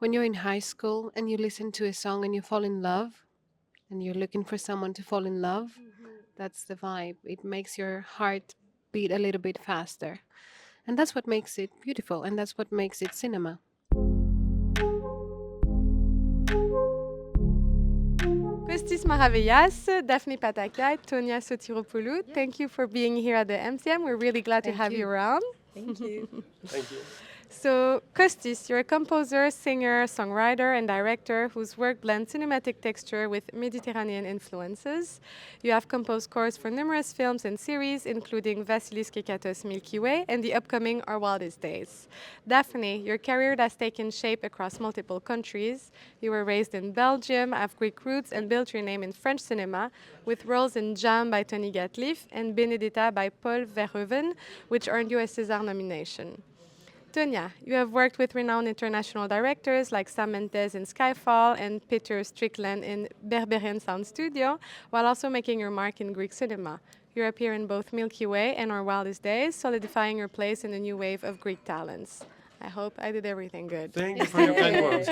When you're in high school and you listen to a song and you fall in love and you're looking for someone to fall in love, that's the vibe. It makes your heart beat a little bit faster. And that's what makes it beautiful and that's what makes it cinema. Kostis Maraveyas, Daphne Patakia, Tonia Sotiropoulou, thank you for being here at the MCM. We're really glad to Thank have you you. around. Thank you. Thank you. So, Kostis, you're a composer, singer, songwriter, and director whose work blends cinematic texture with Mediterranean influences. You have composed scores for numerous films and series, including Vasilis Kekatos' Milky Way and the upcoming Our Wildest Days. Daphne, your career has taken shape across multiple countries. You were raised in Belgium, have Greek roots, and built your name in French cinema with roles in Jam by Tony Gatliff and Benedetta by Paul Verhoeven, which earned you a César nomination. Tonia, you have worked with renowned international directors like Sam Mendes in Skyfall and Peter Strickland in Berberian Sound Studio, while also making your mark in Greek cinema. You appear in both Milky Way and Our Wildest Days, solidifying your place in the new wave of Greek talents. I hope I did everything good. Thank you for your kind words.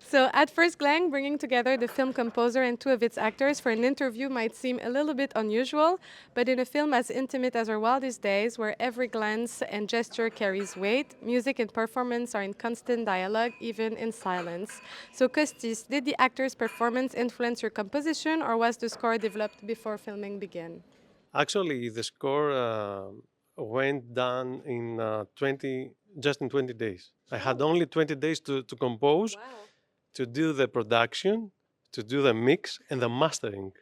So, at first glance, bringing together the film composer and two of its actors for an interview might seem a little bit unusual, but in a film as intimate as Our Wildest Days, where every glance and gesture carries weight, music and performance are in constant dialogue, even in silence. So, Kostis, did the actor's performance influence your composition, or was the score developed before filming began? Actually, the score went down in just in 20 days. I had only 20 days to compose, to do the production, to do the mix and the mastering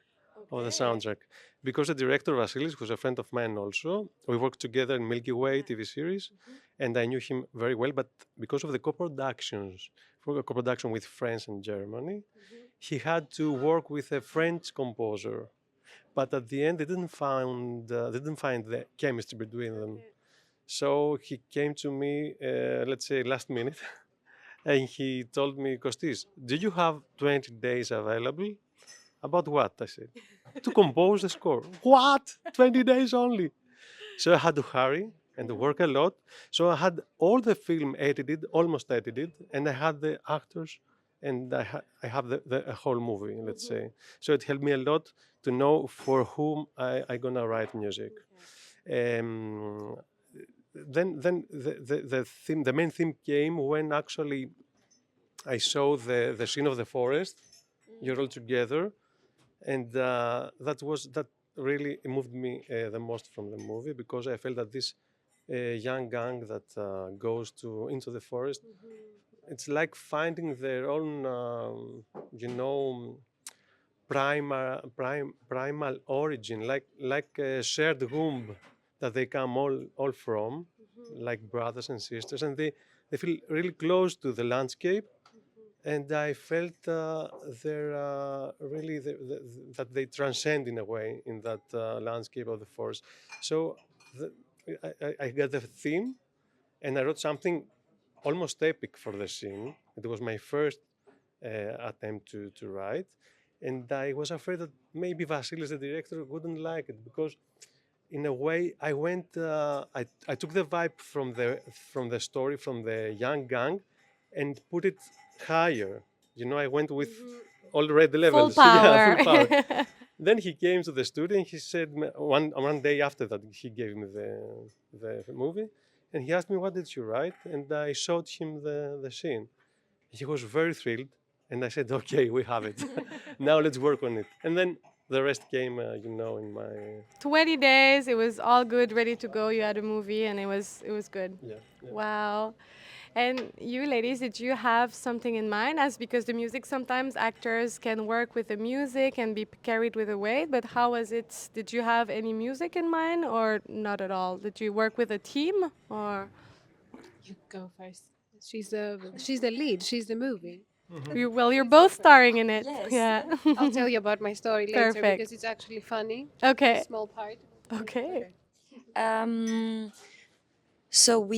of the soundtrack. Because the director Vasilis, who's a friend of mine also, we worked together in Milky Way TV series, and I knew him very well. But because of the co-productions, for a co-production with France and Germany, he had to work with a French composer. But at the end, they didn't find the chemistry between them. So he came to me, let's say last minute, and he told me, Kostis, do you have 20 days available? About what? I said, to compose the score. What? 20 days only. So I had to hurry and work a lot. So I had all the film edited, almost edited, and I had the actors and I have the whole movie, let's say. So it helped me a lot to know for whom I gonna write music. Um, then the theme, the main theme came when actually I saw the scene of the forest. You're all together, and that really moved me the most from the movie because I felt that this young gang that goes to into the forest, it's like finding their own, primal origin, like a shared womb that they come all from, like brothers and sisters, and they feel really close to the landscape. And I felt really that they transcend in a way in that landscape of the forest. So the, I got the theme, and I wrote something almost epic for the scene. It was my first attempt to write, and I was afraid that maybe Vasilis, the director, wouldn't like it because, in a way, I took the vibe from the story from the young gang, and put it higher. I went with all red Full levels. Yeah, power. full power. Then he came to the studio and he said one day after that he gave me the movie, and he asked me what did you write, and I showed him the scene. He was very thrilled, and I said, "Okay, we have it. Now let's work on it." And then the rest came, in my 20 days, it was all good, ready to go. You had a movie and it was good. yeah. Wow. And you ladies, did you have something in mind? As because the music, sometimes actors can work with the music and be carried with the weight, but how was it? Did you have any music in mind or not at all? Did you work with a team or You go first. She's the lead. She's the movie. you're both starring in it. Yes. Yeah. I'll tell you about my story later Perfect. because it's actually funny. Okay. A small part. Okay. Um, so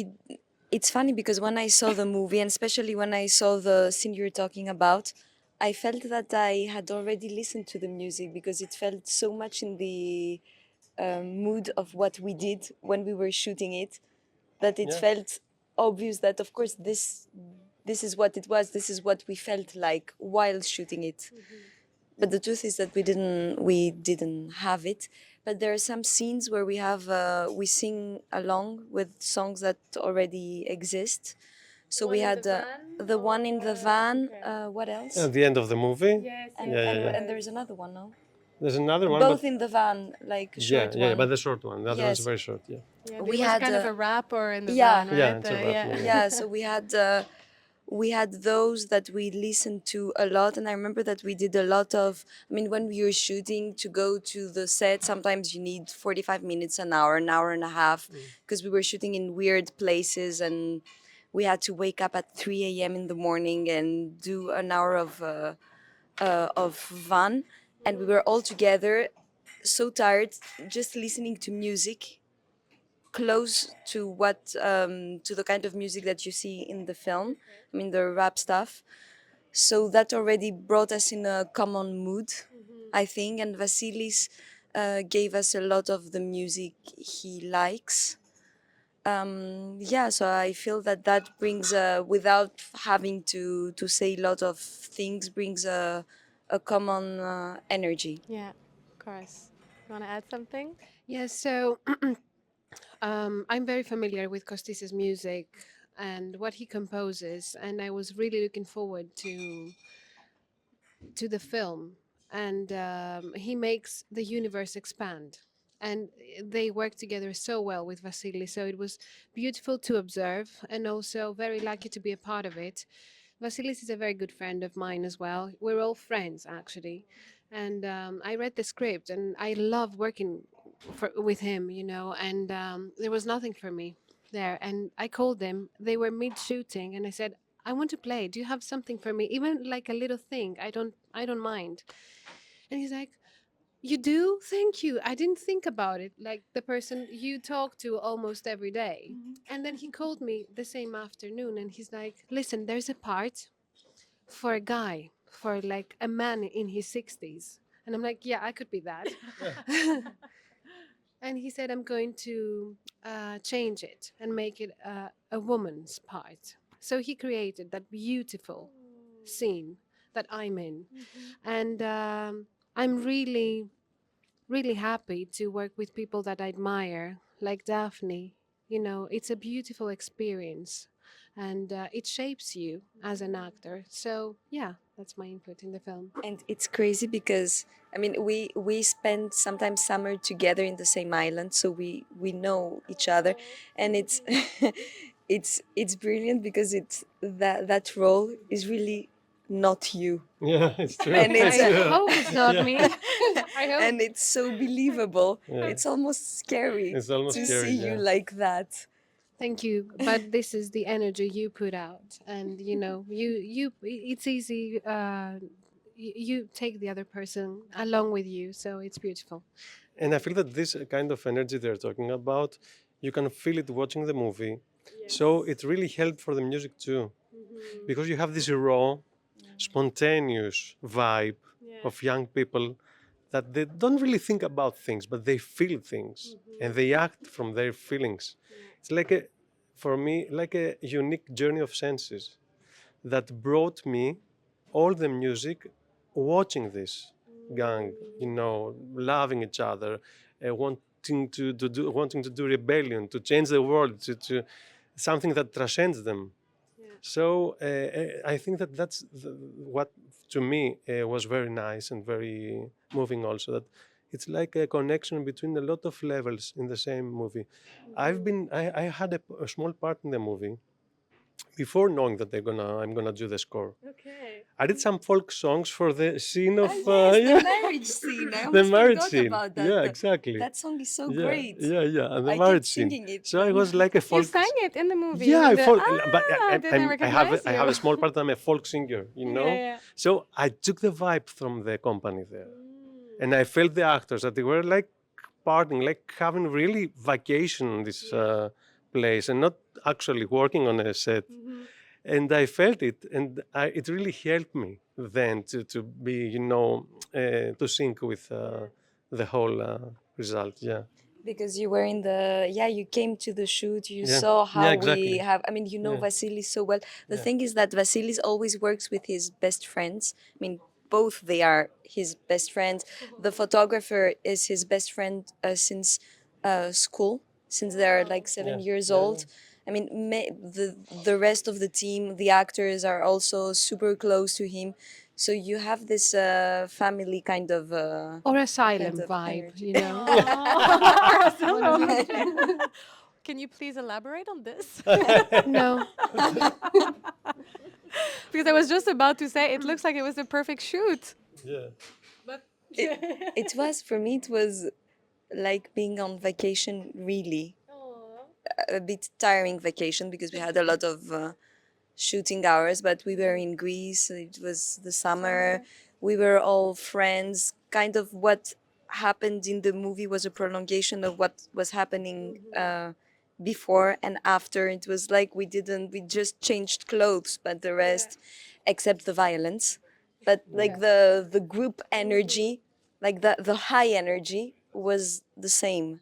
it's funny because when I saw the movie, and especially when I saw the scene you're talking about, I felt that I had already listened to the music because it felt so much in the mood of what we did when we were shooting it that it Yeah. felt obvious that of course this is what it was, this is what we felt like while shooting it. But the truth is that we didn't have it. But there are some scenes where we sing along with songs that already exist. So we had the one in the van. What else? At the end of the movie. And there's another one, no? There's another one. Both but in the van, like short one. but the short one. The other one's Yes. very short. Yeah. We It was had, kind of a rapper in the yeah. van, right? Yeah, it's a rap, yeah. Yeah, so we had those that we listened to a lot, and I remember that we did a lot of, I mean, when we were shooting, to go to the set, sometimes you need 45 minutes, an hour and a half, because we were shooting in weird places, and we had to wake up at 3 a.m. in the morning and do an hour of van, and we were all together, so tired, just listening to music close to what to the kind of music that you see in the film. I mean, the rap stuff. So that already brought us in a common mood, I think. And Vasilis gave us a lot of the music he likes. So I feel that brings, without having to say a lot of things, brings a common energy. Yeah, of course. You want to add something? Yes, so I'm very familiar with Kostis's music and what he composes, and I was really looking forward to the film. And he makes the universe expand, and they work together so well with Vasily. So it was beautiful to observe, and also very lucky to be a part of it. Vasilis is a very good friend of mine as well. We're all friends, actually. And I read the script, and I love working with him, you know, and there was nothing for me there. And I called them. They were mid-shooting, and I said, I want to play. Do you have something for me? Even like a little thing. I don't mind. And he's like, you do? Thank you. I didn't think about it. Like the person you talk to almost every day. And then he called me the same afternoon, and he's like, listen, there's a part for a guy, for like a man in his 60s. And I'm like, yeah, I could be that. And he said, I'm going to change it and make it a woman's part. So he created that beautiful scene that I'm in. And I'm really, really happy to work with people that I admire, like Daphne. You know, it's a beautiful experience, and it shapes you as an actor. So, yeah, that's my input in the film. And it's crazy because, I mean, we spend sometimes summer together in the same island, so we know each other, and it's it's brilliant because it's that role is really not you, Yeah, it's true. and it's I hope it's not me. I hope. and it's so believable. Yeah. It's almost scary It's almost to scary, see yeah. you like that. Thank you, but this is the energy you put out, and you know, you it's easy. You take the other person along with you, so it's beautiful. And I feel that this kind of energy they're talking about, you can feel it watching the movie. So it really helped for the music too, because you have this raw, spontaneous vibe of young people that they don't really think about things, but they feel things and they act from their feelings. It's like for me, like a unique journey of senses that brought me all the music watching this gang, you know, loving each other, wanting to do rebellion, to change the world, to something that transcends them. So I think that that's what to me was very nice and very moving also, that it's like a connection between a lot of levels in the same movie. I had a small part in the movie before knowing that I'm gonna do the score. Okay. I did some folk songs for the scene of The marriage scene. I the almost marriage forgot scene. about that. Yeah, exactly. That song is so yeah, great. Yeah, and the I kept marriage scene. singing it. So I was like a You folk. sang it in the movie. Yeah, in the, but I didn't recognize I have a you. small part. I'm a folk singer, you know. Yeah. So I took the vibe from the company there, and I felt the actors that they were like partying, like having really vacation in this place, and not actually working on a set. And I felt it, and it really helped me then to be, you know, to sync with the whole result. Yeah. Because you were in the, you came to the shoot, you Yeah. saw Yeah, how we exactly. have, I mean, you know Yeah. Vasilis so well. The Yeah. thing is that Vasilis always works with his best friends. I mean, both they are his best friends. The photographer is his best friend since school, since they're like seven Yeah. years Yeah. old. I mean, the rest of the team, the actors are also super close to him. So you have this family Or kind asylum of vibe, energy. you know? One of Awesome. those. Can you please elaborate on this? No. Because I was just about to say it looks like it was the perfect shoot. Yeah. It was, for me, it was like being on vacation, really. A bit tiring vacation because we had a lot of shooting hours, but we were in Greece. It was the summer. We were all friends. Kind of what happened in the movie was a prolongation of what was happening before and after. It was like we just changed clothes, but the rest, except the violence, but like Yeah. the group energy, like the high energy was the same.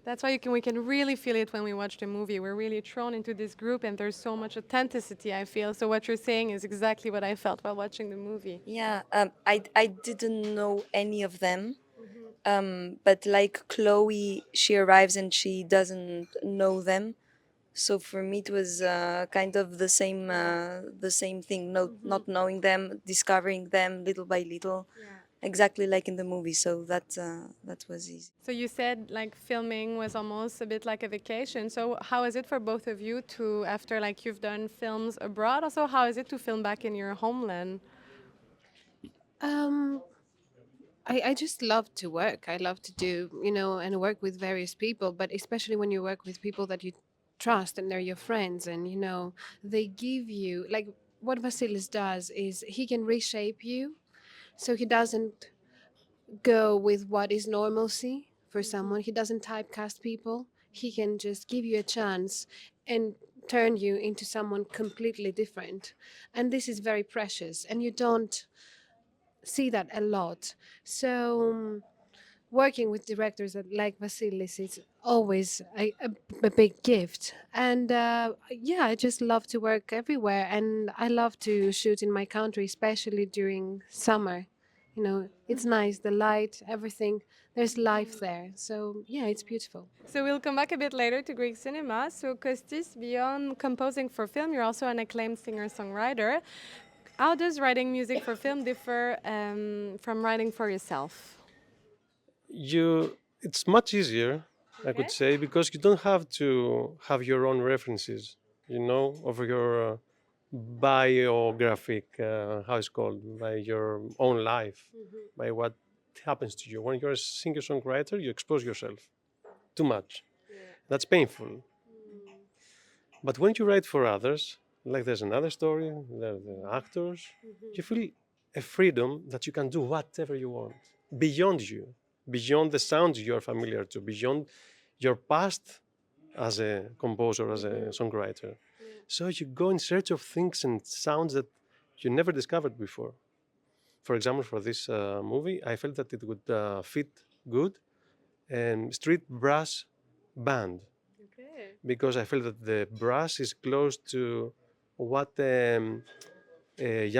That's why we can really feel it when we watch the movie. We're really thrown into this group, and there's so much authenticity, I feel. So what you're saying is exactly what I felt while watching the movie. Yeah, I didn't know any of them. But like Chloe, she arrives and she doesn't know them. So for me, it was kind of the same thing. Not knowing them, discovering them little by little, exactly like in the movie. So that was easy. So you said like filming was almost a bit like a vacation. So how is it for both of you to, after like you've done films abroad, also how is it to film back in your homeland? Um, I just love to work. I love to do, and work with various people, but especially when you work with people that you trust and they're your friends and, they give you, like what Vasilis does is he can reshape you. So he doesn't go with what is normalcy for someone. He doesn't typecast people. He can just give you a chance and turn you into someone completely different. And this is very precious. And you don't see that a lot. So working with directors like Vasilis is always a big gift. And yeah, I just love to work everywhere. And I love to shoot in my country, especially during summer. It's nice, the light, everything. There's life there. So yeah, it's beautiful. So we'll come back a bit later to Greek cinema. So Kostis, beyond composing for film, you're also an acclaimed singer-songwriter. How does writing music for film differ from writing for yourself? It's much easier, I could say, because you don't have to have your own references, of your biographic, how it's called, by your own life, by what happens to you. When you're a singer-songwriter, you expose yourself too much. That's painful. But when you write for others, like there's another story, there are the actors, you feel a freedom that you can do whatever you want, beyond you, beyond the sounds you're familiar to, beyond your past as a composer, as a songwriter. So you go in search of things and sounds that you never discovered before. For example, for this movie, I felt that it would fit good street brass band, because I felt that the brass is close to what a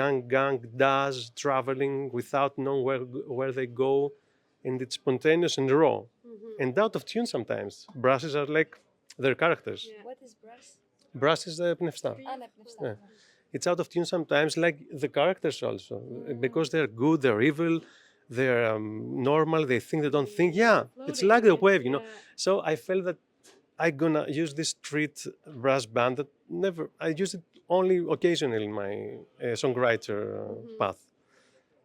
young gang does, traveling without knowing where they go, and it's spontaneous and raw, and out of tune sometimes. Brasses are like their characters. What is brass? Brass is the pnevsta. Yeah. It's out of tune sometimes, like the characters also, because they're good, they're evil, they're normal, they think, they don't think. Yeah, it's like a wave. So I felt that I'm gonna use this street brass band that never, I use it only occasionally in my songwriter path.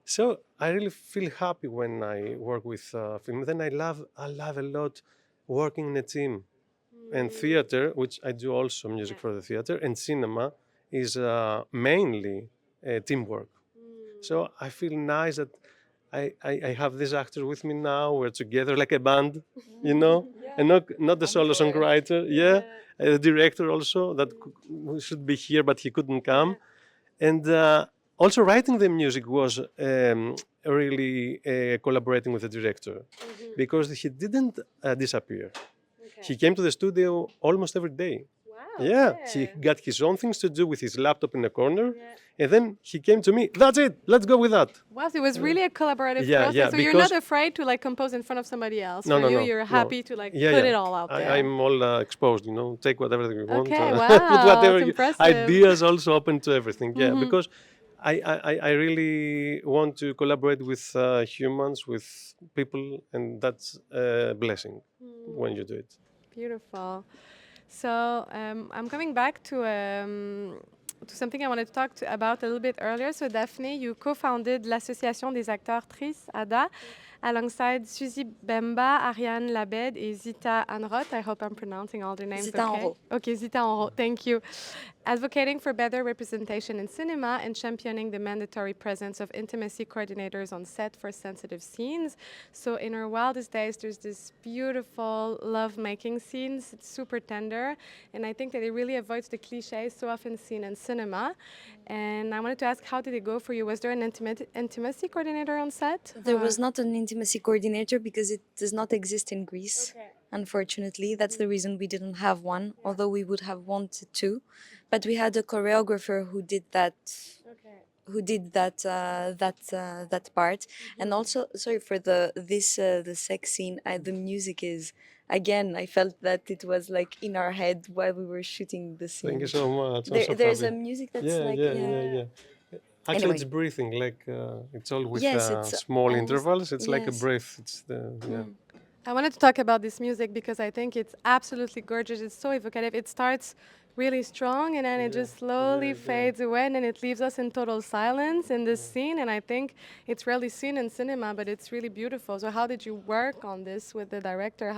So I really feel happy when I work with film. Then I love a lot working in a team. And theater, which I do also music for the theater, and cinema is mainly teamwork. So I feel nice that I have this actor with me now. We're together like a band, and not the solo songwriter. Yeah, the director also that who should be here, but he couldn't come. And also writing the music was really collaborating with the director because he didn't disappear. He came to the studio almost every day. Wow. Yeah, he got his own things to do with his laptop in a corner, and then he came to me. That's it. Let's go with that. Wow, so it was really a collaborative Yeah, process. yeah, So you're because not afraid to like compose in front of somebody else. no, For no, you, no, you're no. happy to like Yeah, put yeah. it all out there. I'm all exposed, take whatever you want. Okay, Put wow, whatever it's you, impressive. ideas also open to everything. Yeah, because I really want to collaborate with humans, with people, and that's a blessing when you do it. Beautiful. So I'm coming back to something I wanted to talk about a little bit earlier. So Daphne, you co-founded l'Association des acteurs tristes, ADA, alongside Suzy Bemba, Ariane Labed, et Zita Anrot. I hope I'm pronouncing all their names Zita okay. Anrot. Okay, Zita Anrot, thank you. Advocating for better representation in cinema and championing the mandatory presence of intimacy coordinators on set for sensitive scenes. So in Our Wildest Days, there's this beautiful love-making scenes. It's super tender, and I think that it really avoids the cliches so often seen in cinema. And I wanted to ask, how did it go for you? Was there an intimacy coordinator on set? There was not an intimacy coordinator because it does not exist in Greece. Okay. Unfortunately, that's the reason we didn't have one, although we would have wanted to. But we had a choreographer who did that. Okay. Who did that part, and also sorry for the sex scene. The music is again. I felt that it was like in our head while we were shooting the scene. Thank you so much. I'm so There's a happy. music that's Yeah, like yeah. Actually, Anyway. it's breathing. Like it's all with Yes, it's small almost- intervals. It's like a yes. breath. It's the yeah. I wanted to talk about this music because I think it's absolutely gorgeous. It's so evocative. It starts really strong and then it just slowly fades away and then it leaves us in total silence in this scene. And I think it's rarely seen in cinema, but it's really beautiful. So how did you work on this with the director?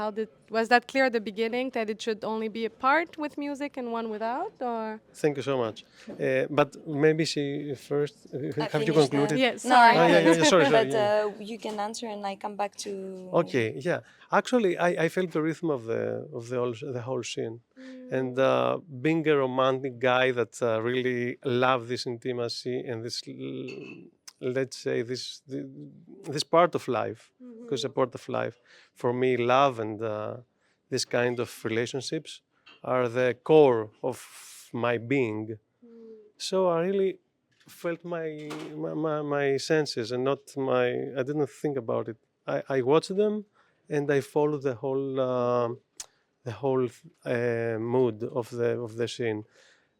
Was that clear at the beginning that it should only be a part with music and one without? Or Thank you so much. But maybe she first. Have you finished, concluded? yeah, No, sorry. Oh, yeah, sorry, but yeah. you can answer and I come back to. Okay, yeah. Actually, I felt the rhythm of the whole scene, and being a romantic guy that really loved this intimacy and this, let's say this part of life, because a part of life, for me, love and this kind of relationships are the core of my being. So I really felt my senses and not my. I didn't think about it. I watched them, and I followed the whole mood of the scene.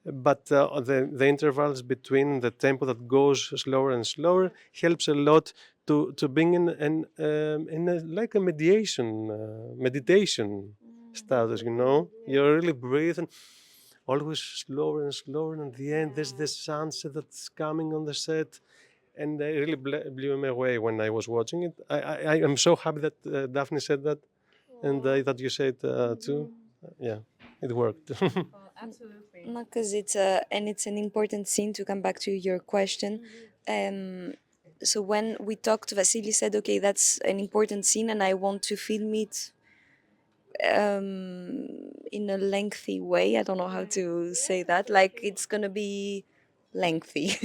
But the intervals between the tempo that goes slower and slower helps a lot to bring in like a meditation status. You really breathe and always slower and slower. And at the end, there's the sunset that's coming on the set. And it really blew me away when I was watching it. I am so happy that Daphne said that, and that you said too. Yeah, it worked. Absolutely. No, because it's an important scene to come back to your question. So when we talked, Vasilis said, "Okay, that's an important scene, and I want to film it in a lengthy way." I don't know how to say that. Like it's gonna be lengthy.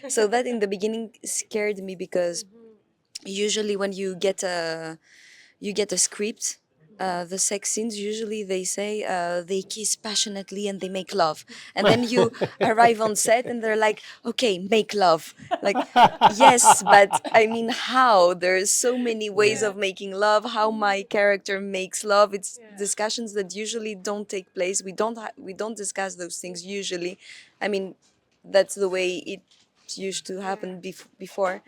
So that in the beginning scared me because usually when you get a script, the sex scenes usually they say they kiss passionately and they make love, and then you arrive on set and they're like, okay, make love. Like, yes, but I mean, how? There's so many ways of making love. How my character makes love? It's discussions that usually don't take place. We don't discuss those things usually. I mean, that's the way it used to happen before.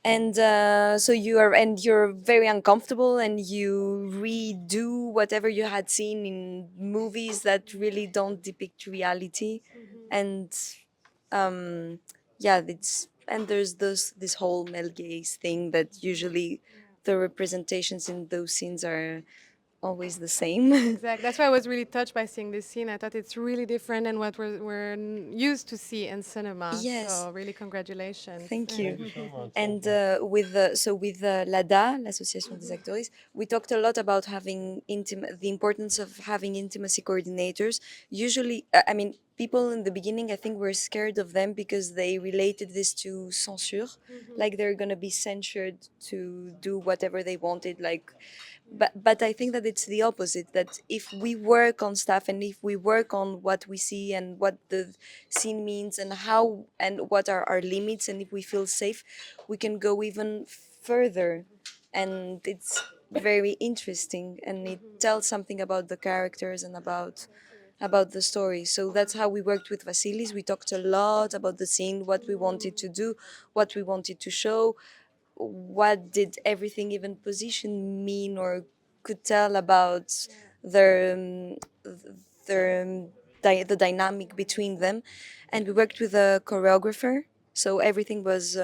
And so you're very uncomfortable and you redo whatever you had seen in movies that really don't depict reality. And yeah, there's this whole male gaze thing that usually the representations in those scenes are always the same. Exactly. That's why I was really touched by seeing this scene. I thought it's really different than what we're used to see in cinema. Yes. So really, congratulations. Thank you. Thank you so much. And Thank you. with l'ADA, l'Association des Acteurs, we talked a lot about having the importance of having intimacy coordinators. Usually, I mean, people in the beginning, I think, were scared of them because they related this to censure, like they're gonna be censured to do whatever they wanted, like. But I think that it's the opposite. That if we work on stuff and if we work on what we see and what the scene means and how and what are our limits, and if we feel safe, we can go even further. And it's very interesting, and it tells something about the characters and about the story. So that's how we worked with Vasilis. We talked a lot about the scene, what we wanted to do, what we wanted to show, what did everything, even position, mean or could tell about their the dynamic between them. And we worked with a choreographer, so everything was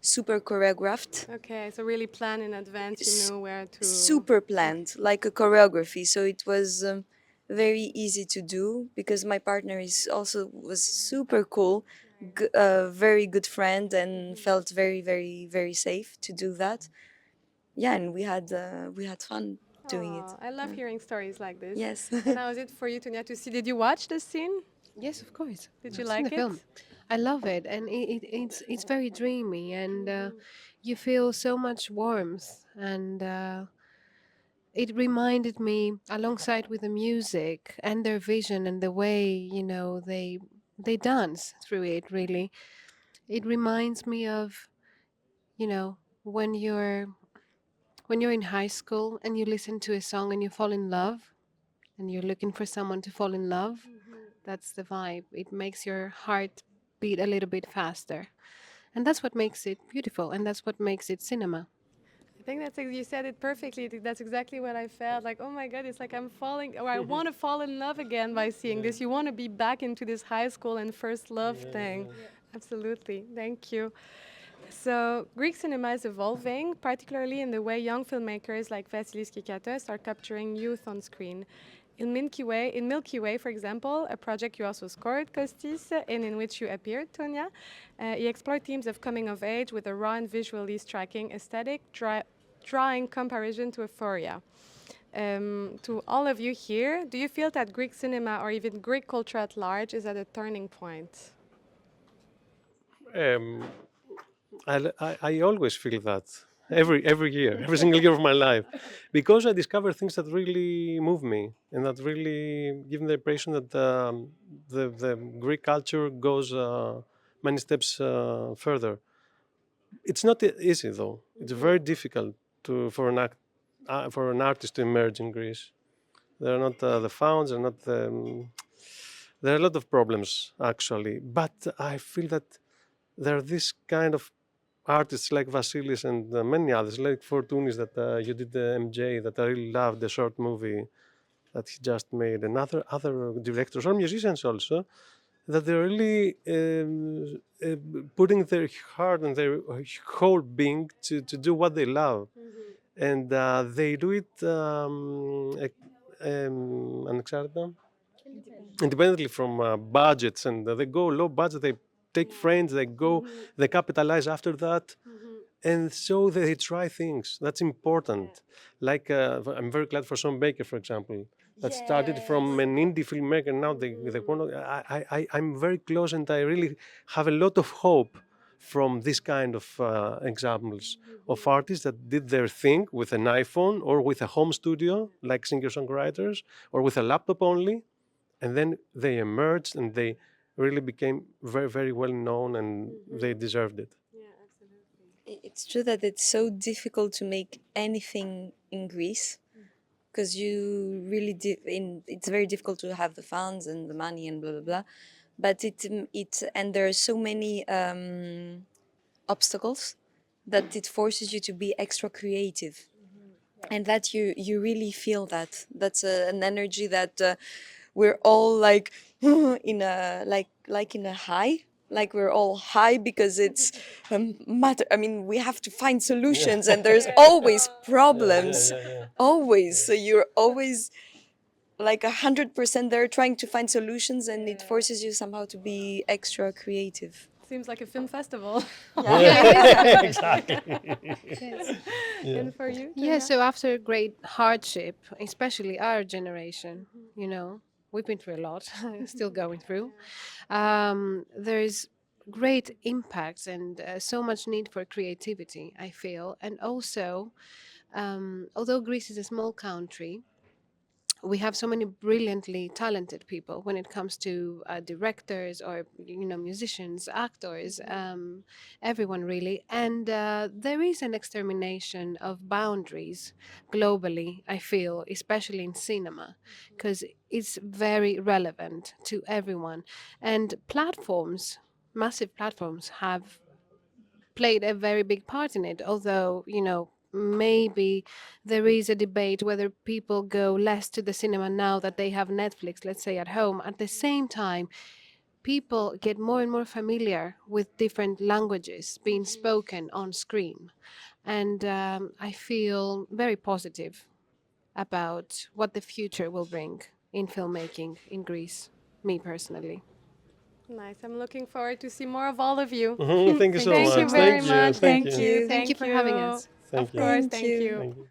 super choreographed, Okay, so really plan in advance. You know where to. super planned, like a choreography. So it was very easy to do because my partner is also was super cool, a very good friend, and felt very safe to do that. Yeah, and we had fun doing it. Aw, I love hearing stories like this. Yes. And how was it for you, Tonia, to see? Did you watch the scene? Yes, of course. Did you I've seen like the it? film. I love it, and it's very dreamy, and you feel so much warmth, and it reminded me, alongside with the music and their vision and the way they dance through it. Really, it reminds me of you know when you're in high school and you listen to a song and you fall in love, and you're looking for someone to fall in love. That's the vibe. It makes your heart beat a little bit faster. And that's what makes it beautiful. And that's what makes it cinema. I think you said it perfectly. That's exactly what I felt. Like, oh my God, it's like I'm falling, or I want to fall in love again by seeing this. You want to be back into this high school and first love thing. Absolutely. Thank you. So, Greek cinema is evolving, particularly in the way young filmmakers like Vasilis Kekatos are capturing youth on screen. In Milky Way, for example, a project you also scored, Kostis, and in which you appeared, Tonia, he explored themes of coming of age with a raw and visually striking aesthetic, drawing comparison to Euphoria. To all of you here, do you feel that Greek cinema or even Greek culture at large is at a turning point? Um, I always feel that every year, every single year of my life, because I discover things that really move me and that really give me the impression that the Greek culture goes many steps further. It's not easy though. It's very difficult for an artist to emerge in Greece. There are not the funds, there are not there are a lot of problems actually. But I feel that there are this kind of artists like Vasilis and many others, like Fortunis that you did the MJ, that I really loved the short movie that he just made, and other directors or musicians also, that they're really putting their heart and their whole being to do what they love. And they do it ανεξάρτητα, independently from budgets, and they go low budget, they take friends, they go, they capitalize after that. And so they try things. That's important. Like I'm very glad for Sean Baker, for example, that started from an indie filmmaker. Now they want to, I'm very close, and I really have a lot of hope from this kind of examples of artists that did their thing with an iPhone or with a home studio, like singer-songwriters, or with a laptop only, and then they emerged and they really became very well known, and they deserved it. It's true that it's so difficult to make anything in Greece because you really it's very difficult to have the funds and the money and blah blah blah. But it and there are so many obstacles that it forces you to be extra creative, and that you really feel that. That's an energy that we're all like in a like in a high like we're all high because it's matter. I mean, we have to find solutions, and there's always problems, always. So you're always like 100% there trying to find solutions, and it forces you somehow to be extra creative. Seems like a film festival. Exactly. Yes. And for you? Yeah, Tonia? so after great hardship, especially our generation, you know, we've been through a lot, still going through. There's great impacts and so much need for creativity, I feel. And also, although Greece is a small country, we have so many brilliantly talented people when it comes to directors or musicians, actors, everyone really. And there is an extermination of boundaries globally, I feel, especially in cinema, because it's very relevant to everyone. And platforms, massive platforms, have played a very big part in it, although, maybe there is a debate whether people go less to the cinema now that they have Netflix, let's say, at home. At the same time, people get more and more familiar with different languages being spoken on screen. And I feel very positive about what the future will bring in filmmaking in Greece, me personally. Nice. I'm looking forward to see more of all of you. Thank you so Thank you much. very Thank you. much. Thank Thank you. you. Thank you for having us. Thank Of you. course, Thank thank you. you. Thank you.